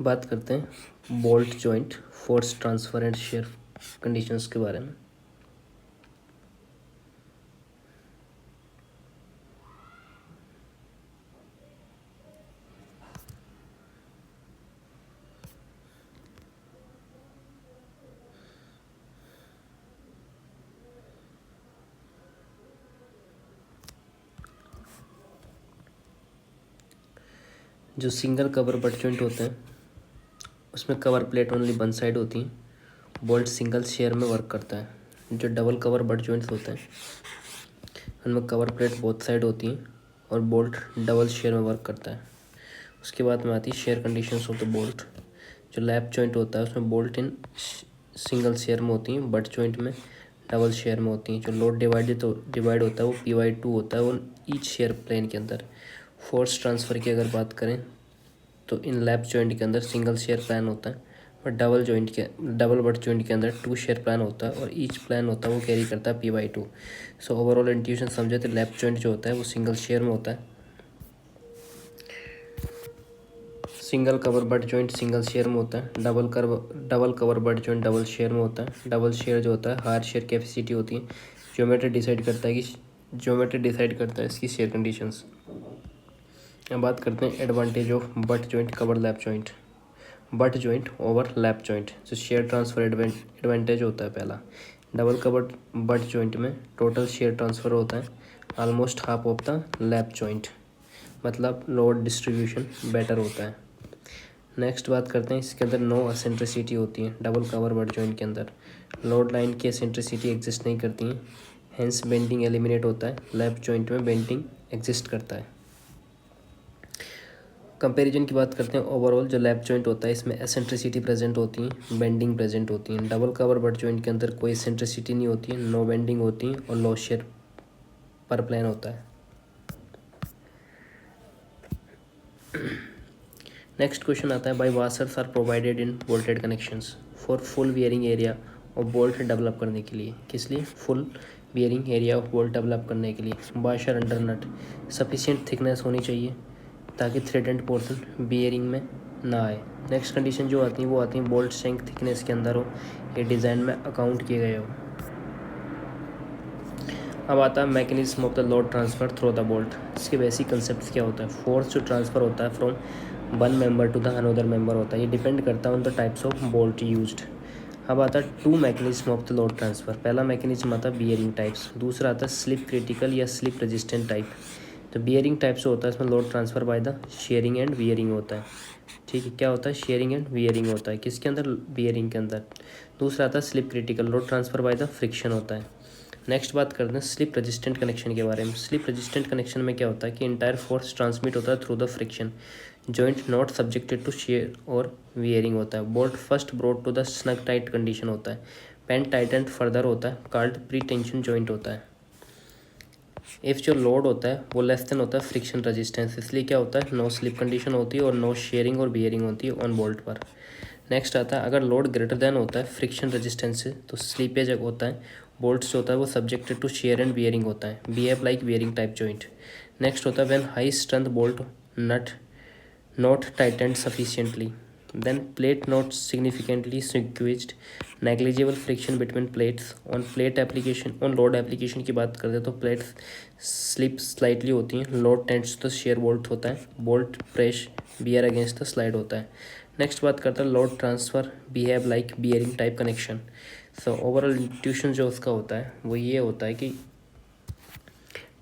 बात करते हैं bolt joint force transfer and share conditions के बारे में। जो सिंगल कवर बट जॉइंट होते हैं उसमें cover plate only one side होती है। बोल्ट सिंगल शेयर में वर्क करता है। जो डबल कवर बट जॉइंट्स होते हैं उनमें कवर प्लेट बोथ साइड होती हैं और बोल्ट डबल शेयर में वर्क करता है। उसके बाद में आती है share conditions of the bolt. जो लैप जॉइंट होता है उसमें बोल्ट इन सिंगल शेयर में होती हैं, बट जॉइंट में डबल शेयर में होती हैं। जो लोड डिवाइड होता है वो P/2 होता है वो ईच शेयर प्लेन के अंदर। फोर्स ट्रांसफ़र की अगर बात करें तो इन लैप जॉइंट के अंदर सिंगल शेयर प्लान होता है और डबल बट जॉइंट के अंदर 2 शेयर प्लान होता है और ईच प्लान होता है वो कैरी करता है P/2। सो ओवरऑल इंट्यूशन समझे तो लैप जॉइंट जो होता है वो सिंगल शेयर में होता है। Single cover butt joint single share में होता है। Double cover butt joint double share में होता है। डबल शेयर जो होता है हायर शेयर कैपेसिटी होती है। ज्योमेट्री डिसाइड करता है इसकी शेयर कंडीशंस। अब बात करते हैं advantage of butt joint cover lap joint. Butt joint over lap joint जो शेयर ट्रांसफ़र एडवांटेज होता है पहला, डबल कवर बट जॉइंट में टोटल शेयर ट्रांसफ़र होता है almost half of the lap joint, मतलब लोड डिस्ट्रीब्यूशन बेटर होता है। नेक्स्ट बात करते हैं इसके अंदर नो एसेंट्रिसिटी होती है। डबल कवर बट जॉइंट के अंदर लोड लाइन की एसेंट्रिसिटी एग्जिस्ट नहीं करती है, हेंस बेंडिंग एलिमिनेट होता है। लैप जॉइंट में बेंडिंग एग्जिस्ट करता है। कंपैरिजन की बात करते हैं ओवरऑल जो लैप जॉइंट होता है इसमें एसेंट्रिसिटी प्रेजेंट होती है, बेंडिंग प्रेजेंट होती है। डबल कवर बट जॉइंट के अंदर कोई एसेंट्रिसिटी नहीं होती है, नो बेंडिंग होती है और लो शेयर पर प्लेन होता है। नेक्स्ट क्वेश्चन आता है by washers are provided in bolted connections for full bearing area और बोल्ट डेवलप करने के लिए। किस लिए? Full bearing area of bolt develop करने के लिए। Washer under nut sufficient thickness होनी चाहिए ताकि थ्रेडेंड पोर्शन बियरिंग में ना आए। नेक्स्ट कंडीशन जो आती है वो आती है बोल्ट शैंक थिकनेस के अंदर हो, ये डिज़ाइन में अकाउंट किए गए हो। अब आता है mechanism of the load transfer through the bolt. इसके बेसिक कंसेप्ट क्या होता है? फोर्स जो ट्रांसफ़र होता है from one member to the another member होता है, ये डिपेंड करता है on the types of bolt used. अब आता है 2 mechanism of the load transfer. पहला मैकेनिज्म आता है बियरिंग टाइप्स, दूसरा आता है स्लिप क्रिटिकल या स्लिप रेजिस्टेंट टाइप। तो बियरिंग टाइप से होता है इसमें load transfer by the sharing and wearing होता है। ठीक है, क्या होता है? शेयरिंग एंड वियरिंग होता है किसके अंदर? बियरिंग के अंदर। दूसरा आता है slip critical, load transfer by the friction होता है। नेक्स्ट बात करते हैं स्लिप रेजिस्टेंट कनेक्शन के बारे में। स्लिप रेजिस्टेंट कनेक्शन में क्या होता है कि इंटायर फोर्स ट्रांसमिट होता है through the friction, joint not subjected to shear और वियरिंग होता है। Bolt first brought to the snug tight condition होता है, पेन टाइटेंड फर्दर होता है, कॉल्ड प्री टेंशन जॉइंट होता है। इफ़ जो लोड होता है वो लेस देन होता है फ्रिक्शन रेजिस्टेंस, इसलिए क्या होता है? नो स्लिप कंडीशन होती है और नो शेयरिंग और बियरिंग होती है ऑन बोल्ट पर। नेक्स्ट आता है अगर लोड ग्रेटर देन होता है फ्रिक्शन रेजिस्टेंस से तो स्लीपेज होता है। बोल्ट्स होता है वो subjected to shear and bearing होता है, behave like bearing type joint. Next होता है when high strength bolt nut not tightened sufficiently, then plate not significantly squeezed, negligible friction between plates। on plate application on load application की बात करते हैं तो plates slip slightly होती हैं, load tends to shear bolt होता है, bolt press bear against the slide होता है। नेक्स्ट बात करते हैं load transfer behave like bearing type connection. So overall intuition जो उसका होता है वो ये होता है कि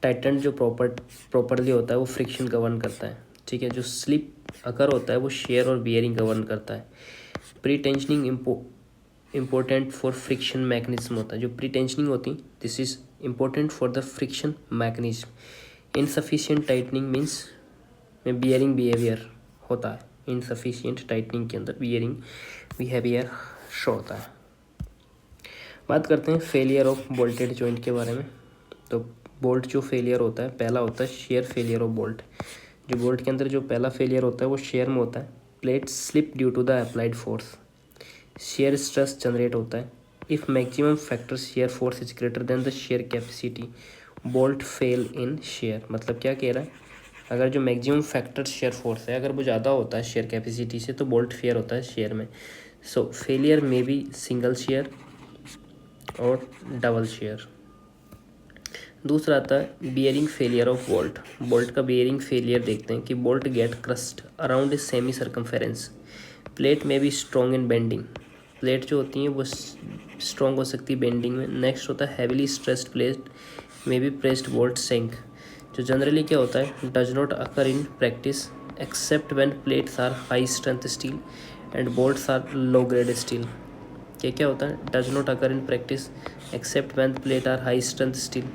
टाइटन जो प्रॉपरली होता है वो फ्रिक्शन गवर्न करता है। ठीक है, जो स्लिप अकर होता है वो शेयर और बियरिंग गवर्न करता है। Pre tensioning important for friction mechanism होता है। जो प्री टेंशनिंग होती है this is important for the friction mechanism. Insufficient tightening means में बियरिंग बिहेवियर होता है। इनसफिशिएंट टाइटनिंग के अंदर बियरिंग बिहेवियर शो होता है। बात करते हैं फेलियर ऑफ बोल्टेड जॉइंट के बारे में। तो बोल्ट जो फेलियर होता है पहला होता है शेयर फेलियर ऑफ बोल्ट। जो बोल्ट के अंदर जो पहला फेलियर होता है वो शेयर में होता है। Plate slip due to the applied force, shear stress generate होता है। If maximum factor shear force is greater than the shear capacity bolt fail in shear. मतलब क्या कह रहा है? अगर जो मैक्सिमम फैक्टर शेयर फोर्स है अगर वो ज़्यादा होता है शेयर कैपेसिटी से तो बोल्ट फेयर होता है शेयर में। सो फेलियर में बी सिंगल शेयर और डबल शेयर। दूसरा आता है bearing failure of bolt. Bolt का बियरिंग फेलियर देखते हैं कि bolt get crushed around a semi circumference. Plate में भी स्ट्रॉन्ग इन बेंडिंग। प्लेट जो होती हैं वो स्ट्रॉन्ग हो सकती है बेंडिंग में। नेक्स्ट होता है हैविली स्ट्रेस्ड प्लेट में बी प्रेस्ड बोल्ट सिंक। जो जनरली क्या होता है does not occur in practice except when plates are high strength steel and bolts are low grade steel. क्या होता है does not occur in practice except when plate are high strength steel.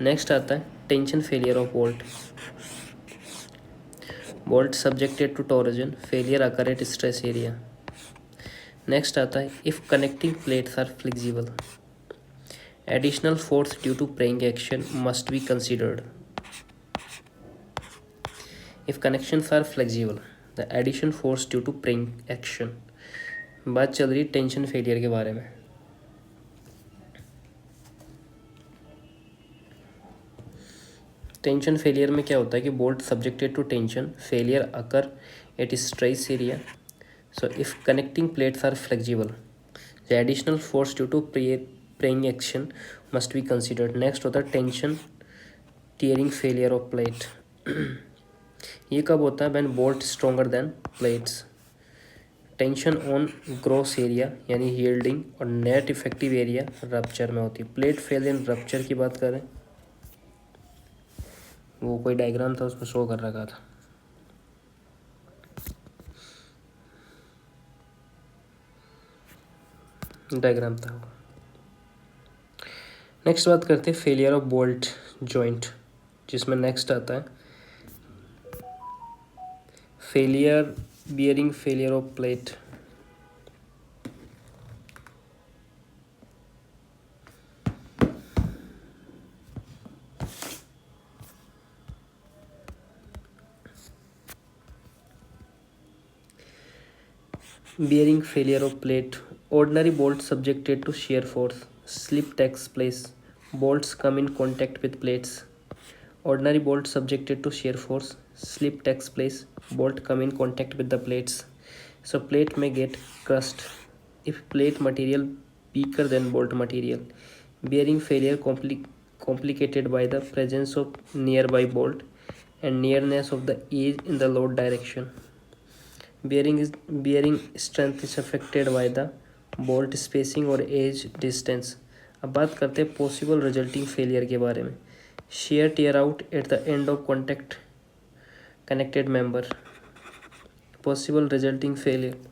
Next आता है tension failure of bolt. Bolt subjected to torsion failure occur at stress area. Next आता है if connecting plates are flexible additional force due to prying action must be considered. If connections are flexible the addition force due to prying action. बात चल रही है tension failure के बारे में। Tension failure में क्या होता है कि bolt subjected to tension failure occur at stress area. So if connecting plates are flexible the additional force due to prying action must be considered. Next होता है tension tearing failure of plate. ये कब होता है when bolt stronger than plates. Tension on gross area यानी yielding और net effective area rupture में होती है। प्लेट फेल इन रप्चर की बात करें वो कोई डायग्राम था उसमें शो कर रखा था। डायग्राम था वो। नेक्स्ट बात करते हैं फेलियर ऑफ बोल्ट जॉइंट जिसमें नेक्स्ट आता है failure bearing failure of plate. Bearing failure of plate. Ordinary bolt subjected to shear force. Slip takes place. Bolts come in contact with plates. Ordinary bolt subjected to shear force. Slip takes place. Bolt come in contact with the plates. So plate may get crushed if plate material weaker than bolt material. Bearing failure complicated by the presence of nearby bolt and nearness of the edge in the load direction. Bearing strength is affected by the bolt spacing और as distance. अब बात करते हैं possible resulting failure के बारे में। Shear tear out at the end of contact connected member. Possible resulting failure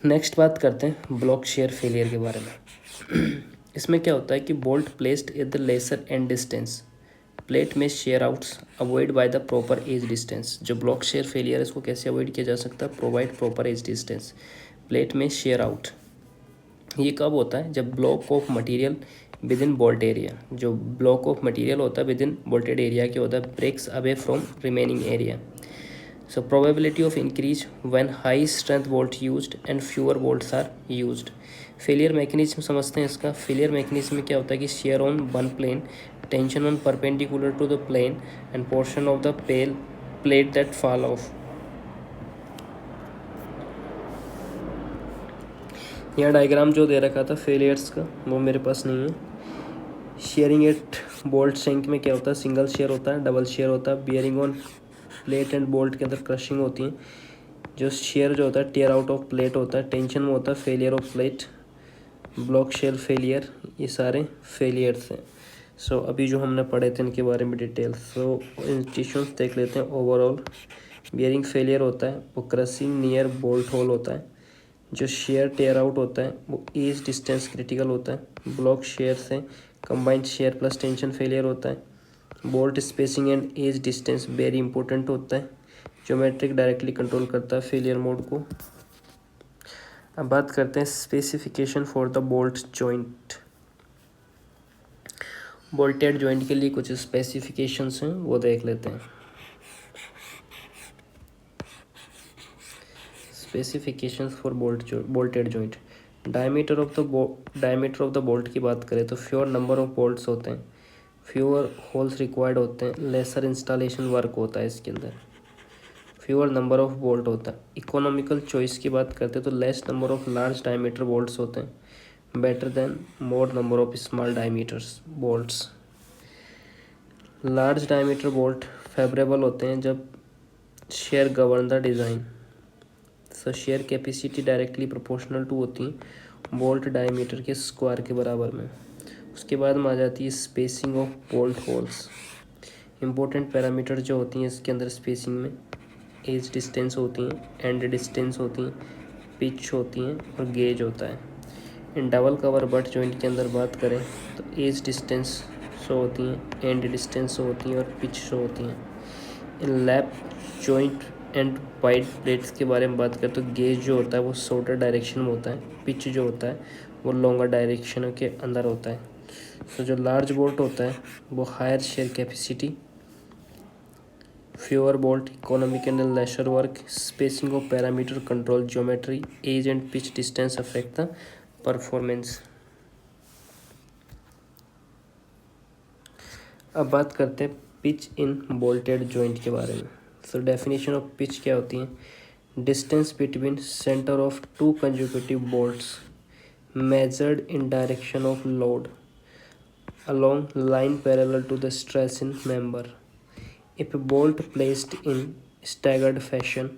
next बात करते हैं ब्लॉक शेयर फेलियर के बारे में। इसमें क्या होता है कि bolt placed at the lesser end distance plate में shear outs avoid by the proper edge distance. जो ब्लॉक शेयर फेलियर है इसको कैसे अवॉइड किया जा सकता है provide proper edge distance plate में शेयर आउट। ये कब होता है जब block of material within bolt area जो block of material within विद इन बोल्टेड एरिया क्या होता है breaks away from remaining area. So probability of increase when high strength bolt used and fewer bolts are used. Failure mechanism समझते हैं इसका। फेलियर मैकेनिज्म में क्या होता है कि shear on one plane tension on perpendicular to the plane and portion of the plate that fall off. यहाँ diagram जो दे रखा था फेलियर्स का वो मेरे पास नहीं है। शेयरिंग एट बोल्ट सिंक में क्या होता है सिंगल शेयर होता है डबल शेयर होता है। Bearing on plate and bolt के अंदर क्रशिंग होती है। जो शेयर जो होता है टेयर आउट ऑफ प्लेट होता है। टेंशन में होता है failure of plate block shear failure ये सारे फेलियर्स हैं। सो अभी जो हमने पढ़े थे इनके बारे में डिटेल्स सो इंस्टीट्यूशंस देख लेते हैं। ओवरऑल बियरिंग फेलियर होता है वो क्रशिंग नियर बोल्ट होल होता है। जो शेयर टेयर आउट होता है वो एज डिस्टेंस क्रिटिकल होता है। ब्लॉक शेयर से combined shear plus tension failure होता है। Bolt spacing and edge distance very important होता है। ज्योमेट्रिक डायरेक्टली कंट्रोल करता है फेलियर मोड को। अब बात करते हैं specification for the bolt joint. Bolted joint के लिए कुछ स्पेसिफिकेशंस हैं वो देख लेते हैं। Specifications for bolted joint. Diameter of the bolt की बात करें तो फ्यूअर नंबर ऑफ बोल्ट्स होते हैं, फ्यूअर होल्स रिक्वायर्ड होते हैं, लेसर इंस्टॉलेशन वर्क होता है इसके अंदर, फ्यूअर नंबर ऑफ बोल्ट होता है। इकोनॉमिकल चॉइस की बात करते हैं तो less number of large diameter bolts होते हैं, better than more number of small diameters bolts. Large diameter bolt favourable होते हैं जब shear govern the design, so shear capacity directly proportional to होती है बोल्ट डायमीटर के स्क्वायर के बराबर में। उसके बाद में आ जाती है spacing of bolt holes. Important parameter जो होती हैं इसके अंदर स्पेसिंग में, एज डिस्टेंस होती हैं, एंड डिस्टेंस होती हैं, पिच होती हैं और गेज होता है। In double cover butt joint के अंदर बात करें तो एज डिस्टेंस शो होती हैं, एंड डिस्टेंस शो होती हैं और पिच शो होती हैं। In lap joint and wide plates के बारे में बात करें तो गेज जो होता है वो शॉर्टर डायरेक्शन में होता है, पिच जो होता है वो लॉन्गर डायरेक्शन के अंदर होता है। तो जो लार्ज बोल्ट होता है वो higher shear capacity, fewer bolt economic and lesser work, spacing of parameter control geometry, edge and pitch distance affect the performance. अब बात करते हैं पिच इन बोल्टेड जॉइंट के बारे में। सो डेफिनेशन ऑफ पिच क्या होती है? Distance between centre of two consecutive bolts measured in direction of load along line parallel to the stress in member. If a bolt placed in staggered fashion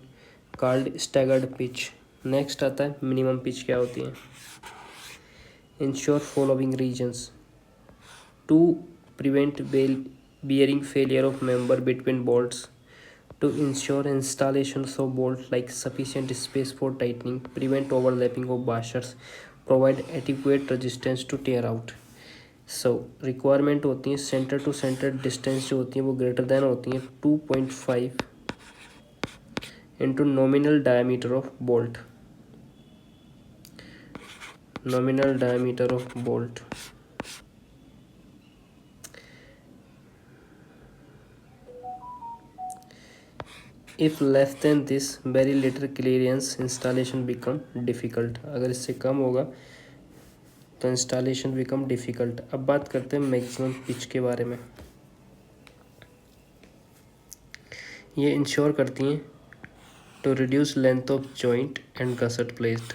called staggered pitch. Next आता है minimum pitch क्या होती है? Ensure following regions to prevent bearing failure of member between bolts, to ensure installations of bolt like sufficient space for tightening, prevent overlapping of washers, provide adequate resistance to tear out. So requirement होती है centre to centre distance जो होती है वो greater than होती है 2.5 into nominal diameter of bolt, nominal diameter of bolt. If less than this very little clearance installation become difficult. अगर इससे कम होगा तो इंस्टॉलेशन बिकम डिफ़िकल्ट। अब बात करते हैं मैक्सिमम पिच के बारे में। ये इंश्योर करती हैं to reduce length of joint and gusset placed.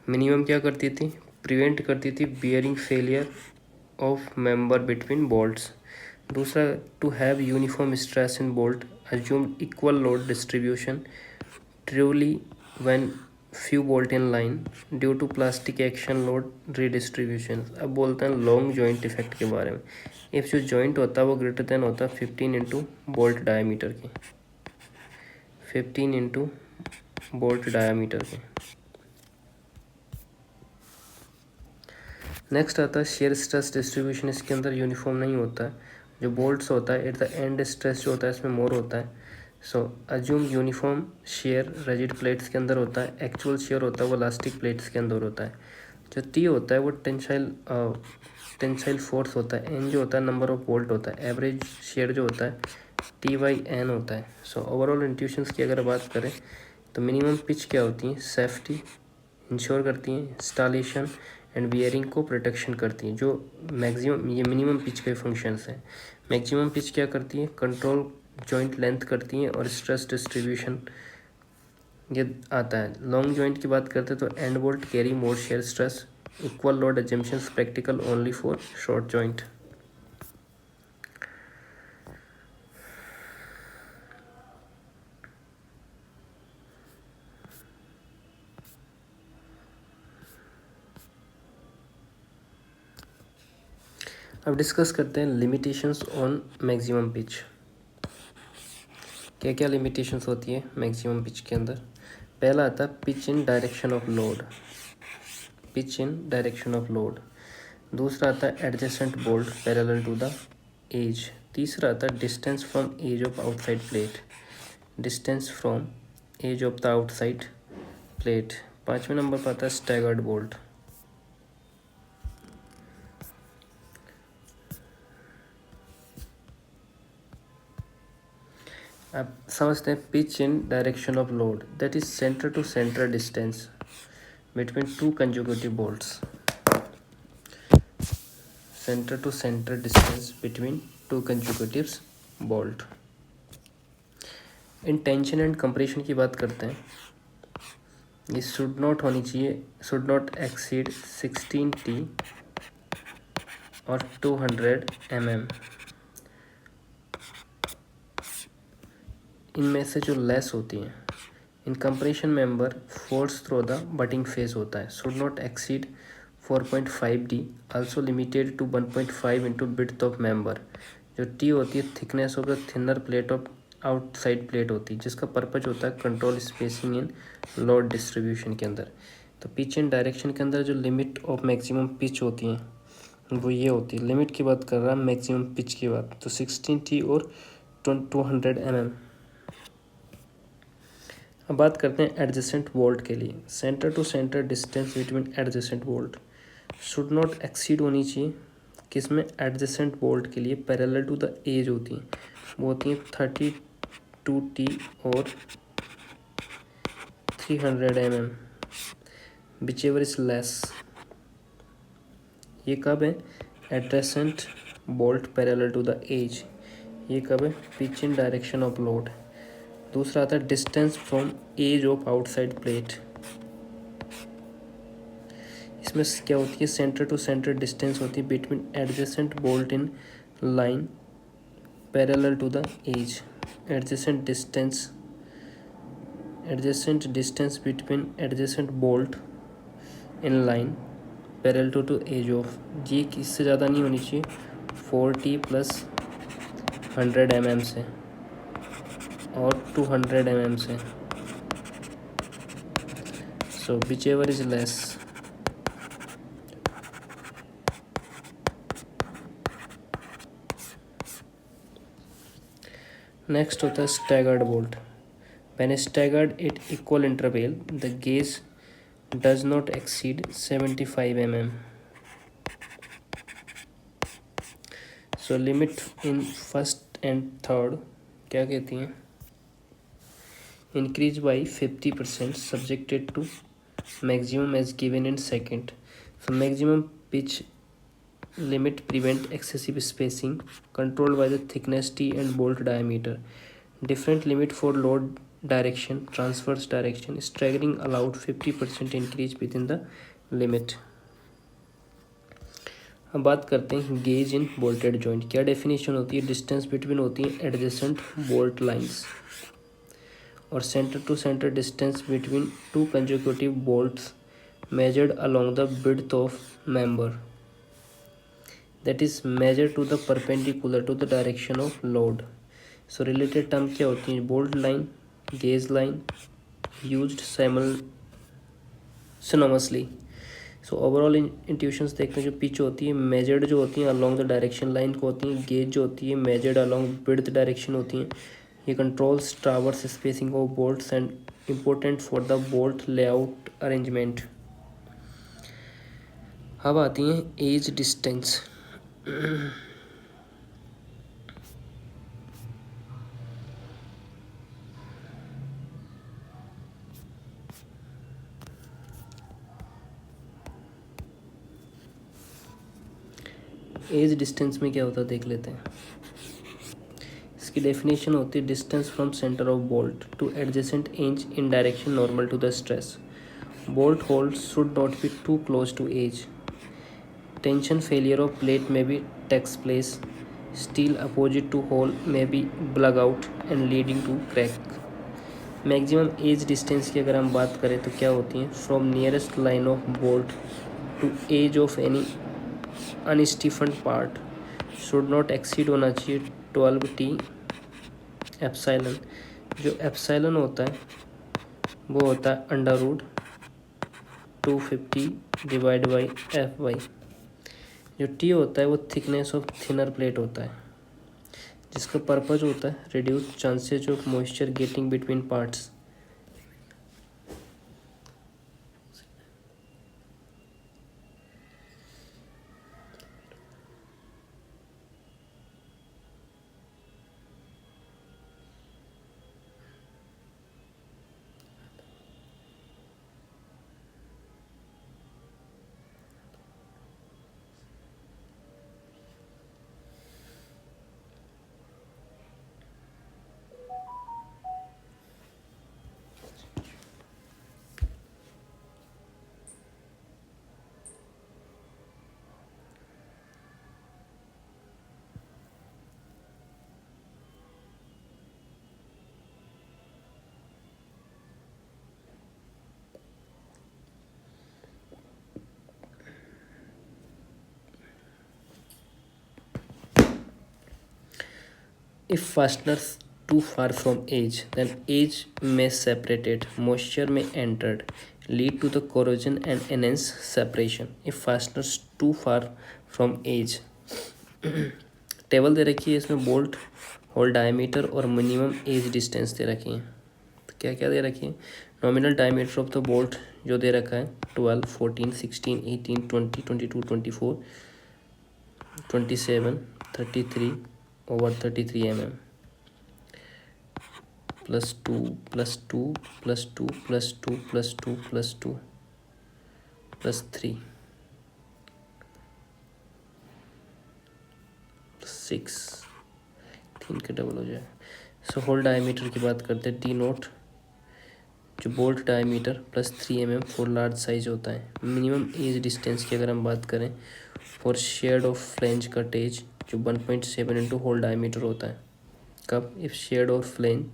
Minimum क्या करती थी? प्रिवेंट करती थी bearing failure of member between bolts. दूसरा, to have uniform stress in bolt, assume equal load distribution truly when few bolt in line due to plastic action load redistribution. अब बोलते हैं long joint effect के बारे में। If जो joint होता है वो ग्रेटर देन होता है 15 इंटू बोल्ट डायमीटर के, 15 इंटू बोल्ट डायमीटर के। नेक्स्ट आता है शेयर स्ट्रेस डिस्ट्रीब्यूशन। इसके अंदर यूनिफॉर्म नहीं होता है। जो बोल्ट्स होता है एट द एंड स्ट्रेस जो होता है इसमें मोर होता है। So assume uniform shear rigid plates के अंदर होता है, एक्चुअल शेयर होता है वो इलास्टिक प्लेट्स के अंदर होता है। जो टी होता है वो टेंसाइल फोर्स होता है, एन जो होता है नंबर ऑफ बोल्ट होता है, एवरेज शेयर जो होता है T/N होता है। सो ओवरऑल इंट्यूशंस की अगर बात करें तो मिनिमम पिच क्या होती है? सेफ्टी इंश्योर करती हैं, इंस्टॉलेशन एंड बियरिंग को प्रोटेक्शन करती हैं। जो मैक्सिमम, ये मिनिमम पिच के फंक्शंस हैं। मैक्सिमम पिच क्या करती है? कंट्रोल जॉइंट लेंथ करती हैं और स्ट्रेस डिस्ट्रीब्यूशन ये आता है। लॉन्ग जॉइंट की बात करते हैं तो and bolt carry more shear stress, equal load assumptions practical only for short joint. अब डिस्कस करते हैं लिमिटेशंस ऑन मैक्सिमम पिच। क्या क्या लिमिटेशंस होती है मैक्सिमम पिच के अंदर? पहला आता है pitch in direction of load, pitch in direction of load. दूसरा आता है adjacent bolt parallel to the edge. तीसरा आता है distance from edge of outside plate, distance from edge of the outside plate. पाँचवें नंबर पर आता है स्टैगर्ड बोल्ट। अब समझते हैं pitch in direction of load, that is centre to centre distance between two consecutive bolts, centre to centre distance between two conjugative bolt. In tension and compression की बात करते हैं, ये शुड नॉट होनी चाहिए, शुड नॉट एक्सीड 16T और 200 mm। इनमें से जो लेस होती हैं, in compression member force through the butting face होता है, should not exceed 4.5D, also limited to 1.5 into width of member. जो टी होती है thickness of the thinner plate of outside plate होती है, जिसका पर्पज होता है control spacing in load distribution के अंदर। तो पिच एंड डायरेक्शन के अंदर जो लिमिट ऑफ मैक्सिमम पिच होती हैं वो ये होती है, लिमिट की बात कर रहा है, मैक्सिमम पिच की बात, तो 16T और 200 mm। अब बात करते हैं एडजेसेंट बोल्ट के लिए, centre to centre distance between adjacent bolt should not exceed होनी चाहिए, किसमें, एडजेसेंट बोल्ट के लिए पैरेलल टू द एज होती हैं, वो होती हैं 32T और 300 mm, whichever is less. ये कब है, adjacent bolt parallel to the edge, ये कब है, pitch in direction of load. दूसरा आता है distance from edge of outside plate, इसमें क्या होती है, सेंटर टू सेंटर डिस्टेंस होती है between adjacent bolt in line parallel to the edge, adjacent distance between adjacent bolt in line parallel to edge of, ये इससे ज़्यादा नहीं होनी चाहिए 40 + 100 mm से और 200 mm से, so whichever is less. Next होता है staggered bolt, when staggered at equal interval the gauge does not exceed 75 mm। So limit in first and third क्या कहती हैं, increase by 50% subjected to maximum as given in second. So maximum pitch limit prevent excessive spacing, controlled by the thickness T and bolt diameter, different limit for load direction, transverse direction, staggering allowed 50% increase within the limit। अब बात करते हैं gauge in bolted joint, क्या definition होती है, distance between होती है adjacent bolt lines और centre to centre distance between two consecutive bolts measured along the width of member, that is measured to the perpendicular to the direction of load। so related term क्या होती हैं, bolt line, gauge line used synonymously। so overall intuitions देखते हैं, जो pitch होती है measured जो होती है along the direction line को होती है, gauge जो होती है measured along width direction होती है, ये controls traverse spacing of bolts and important for the bolt layout arrangement। अब आती हैं एज डिस्टेंस। एज डिस्टेंस में क्या होता है देख लेते हैं, इसकी डेफिनेशन होती है distance from centre of bolt to adjacent edge in direction normal to the stress, bolt holes should not be too close to edge, tension failure of plate में be takes place, steel opposite to hole may be bulge out and leading to crack. Maximum edge distance की अगर हम बात करें तो क्या होती हैं, from nearest line of bolt to edge of any unstiffened part should not exceed होना चाहिए 12T एप्सिलॉन। जो एप्सिलॉन होता है वो होता है √250 डिवाइड बाई FY। जो T होता है वो थिकनेस ऑफ थिनर प्लेट होता है, जिसका पर्पज होता है reduce chances of moisture getting between parts. If fasteners too far from edge, then edge may separate it, moisture may enter, lead to the corrosion and enhance separation. If fasteners too far from edge, table दे रखी है, इसमें bolt hole diameter और minimum edge distance दे रखी है। तो क्या क्या दे रखी है? Nominal diameter of the bolt जो दे रखा है 12, 14, 16, 18, 20, 22, 24, 27, 33 over 33 mm, +2 +2 +2 +2 +2 +2 +3 +6, 3 के डबल हो जाए। सो होल डायमीटर की बात करते हैं, डी नोट जो bolt diameter +3 mm for large size होता है। मिनिमम एज डिस्टेंस की अगर हम बात करें for sheared of flange cut edge जो 1.7 इंटू होल डायमीटर होता है। कब? इफ शेड और फ्लेंज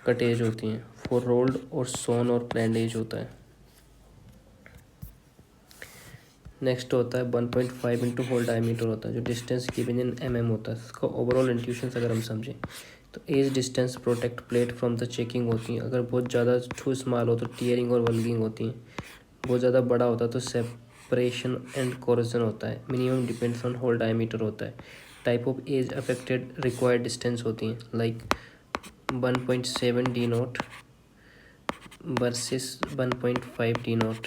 कट एज होती हैं। फॉर रोल्ड और सोन और प्लैंड एज होता है। नेक्स्ट होता है 1.5 इंटू होल डायमीटर होता है जो डिस्टेंस गिवन इन mm होता है। इसका ओवरऑल इंट्यूशंस अगर हम समझें तो edge distance protect plate from the checking होती हैं। अगर बहुत ज़्यादा टू स्मॉल हो तो टीयरिंग और वल्गिंग होती हैं। बहुत ज़्यादा बड़ा होता है तो सेपरेशन एंड कोरोजन होता है। Minimum depends on hole diameter होता है। Type of edge affected required distance होती हैं like 1.7 d nought versus 1.5 d nought.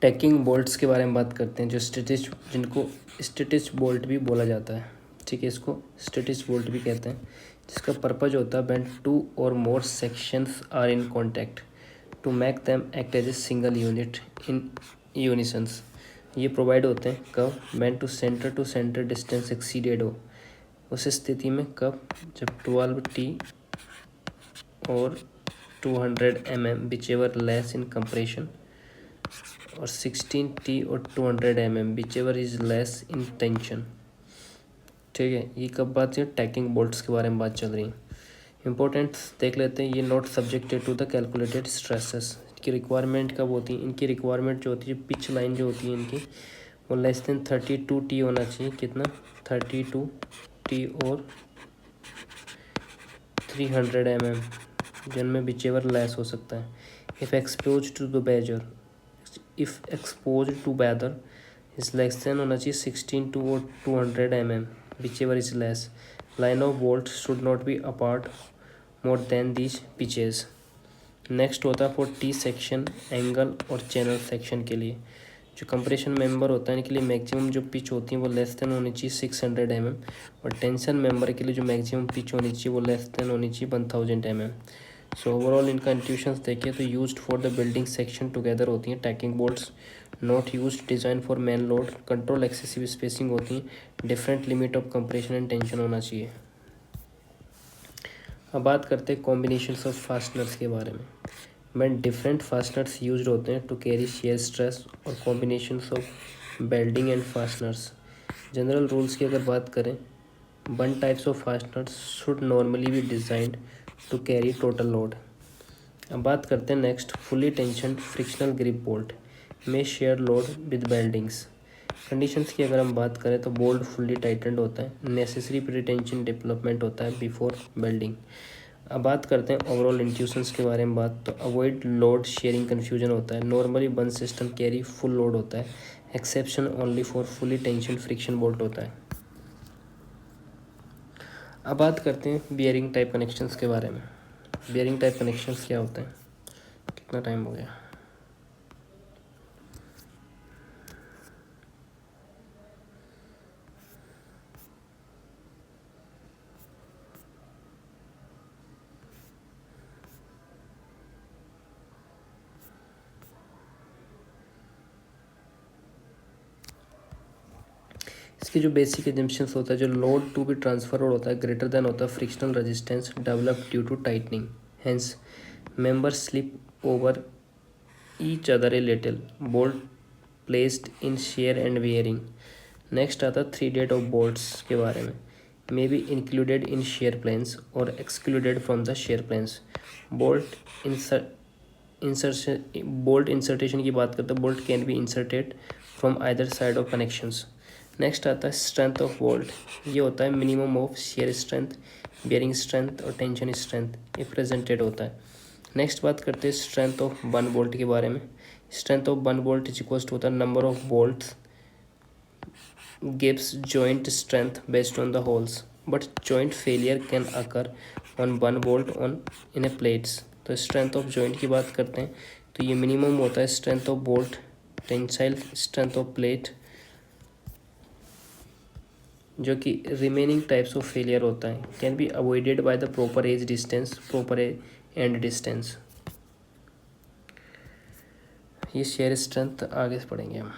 Tacking bolts के बारे में बात करते हैं जो जिनको स्टिच बोल्ट भी बोला जाता है। ठीक है, इसको स्टिच बोल्ट भी कहते हैं। जिसका पर्पज होता है व्हेन 2 और more sections are in contact to make them act as a single unit in unisons. ये प्रोवाइड होते हैं कब? When two centre distance exceeded हो। उस स्थिति में कब? जब 12T और 200 mm which ever less in compression और 16T और 200 mm whichever is less in tension. ठीक है, ये कब बात है? टैकिंग बोल्ट्स के बारे में बात चल रही है। इंपॉर्टेंट्स देख लेते हैं। ये not subjected to the calculated stresses. इनकी रिक्वायरमेंट कब होती है? इनकी रिक्वायरमेंट जो होती है, पिच लाइन जो होती है इनकी, वो लेस देन 32T होना चाहिए। कितना? 32T और 300 mm जिनमें विच एवर लेस हो सकता है। इफ़ एक्सपोज टू द बेजर if expose to weather is less than होना चाहिए 16 और 200 mm whichever is less. Line of bolt should not be apart more than these pitches. Next होता है for T section, angle और channel section के लिए जो कंप्रेशन मेंबर होता है इनके लिए मैक्सिमम जो पिच होती है वो लेस देन होनी चाहिए 600 mm और टेंशन मेंबर के लिए जो मैक्सिमम पिच होनी चाहिए वो लेस देन होनी चाहिए 1000 mm। सो ओवरऑल इनका इंट्यूशंस देखें तो used for the building section together होती हैं tacking bolts. Not used design for main load, control excessive spacing होती हैं। Different limit of compression and tension होना चाहिए। अब बात करते हैं कॉम्बिनेशंस ऑफ फास्टनर्स के बारे में। when डिफरेंट फास्टनर्स यूज्ड होते हैं टू कैरी शेयर स्ट्रेस और combinations of welding and fasteners. General rules की अगर बात करें, one types of fasteners should normally be designed to carry total load. अब बात करते हैं next fully tension frictional grip bolt में shear load with weldings. Conditions की अगर हम बात करें तो बोल्ट फुल्ली टाइटेंड होता है, नेसेसरी प्रीटेंशन डेवलपमेंट होता है बिफोर बेल्डिंग। अब बात करते हैं ओवरऑल इंट्यूशंस के बारे में बात, तो अवॉइड लोड शेयरिंग कन्फ्यूजन होता है। Normally one system carry full load होता है, exception only for fully tension friction bolt होता है। अब बात करते हैं बियरिंग टाइप कनेक्शंस के बारे में। बियरिंग टाइप कनेक्शंस क्या होते हैं? कितना टाइम हो गया? इसके जो बेसिक एजम्पशंस होता है, जो लोड टू बी ट्रांसफर होता है ग्रेटर देन होता है frictional resistance develop due to tightening, hence member slip over each other a little, bolt placed in shear and bearing. Next आता है 3 डेट ऑफ बोल्ट्स के बारे में। May be included in shear planes और excluded from the shear planes. Bolt insertion bolt insertion बात करते हैं, bolt can be inserted from either side of connections. Next आता है स्ट्रेंथ ऑफ बोल्ट। ये होता है minimum of shear strength, bearing strength और टेंशन स्ट्रेंथ, ये प्रेजेंटेड होता है। नेक्स्ट बात करते हैं स्ट्रेंथ ऑफ वन बोल्ट के बारे में। Strength of one bolt is equals to the number of bolts gives joint strength based on the holes, but joint failure can occur on one bolt on in a plates। तो strength of joint की बात करते हैं तो ये minimum होता है strength of bolt, tensile strength of plate, जो कि रिमेनिंग टाइप्स ऑफ फेलियर होता है can be avoided by the proper edge distance, proper end distance. ये शेयर स्ट्रेंथ आगे से पढ़ेंगे हम।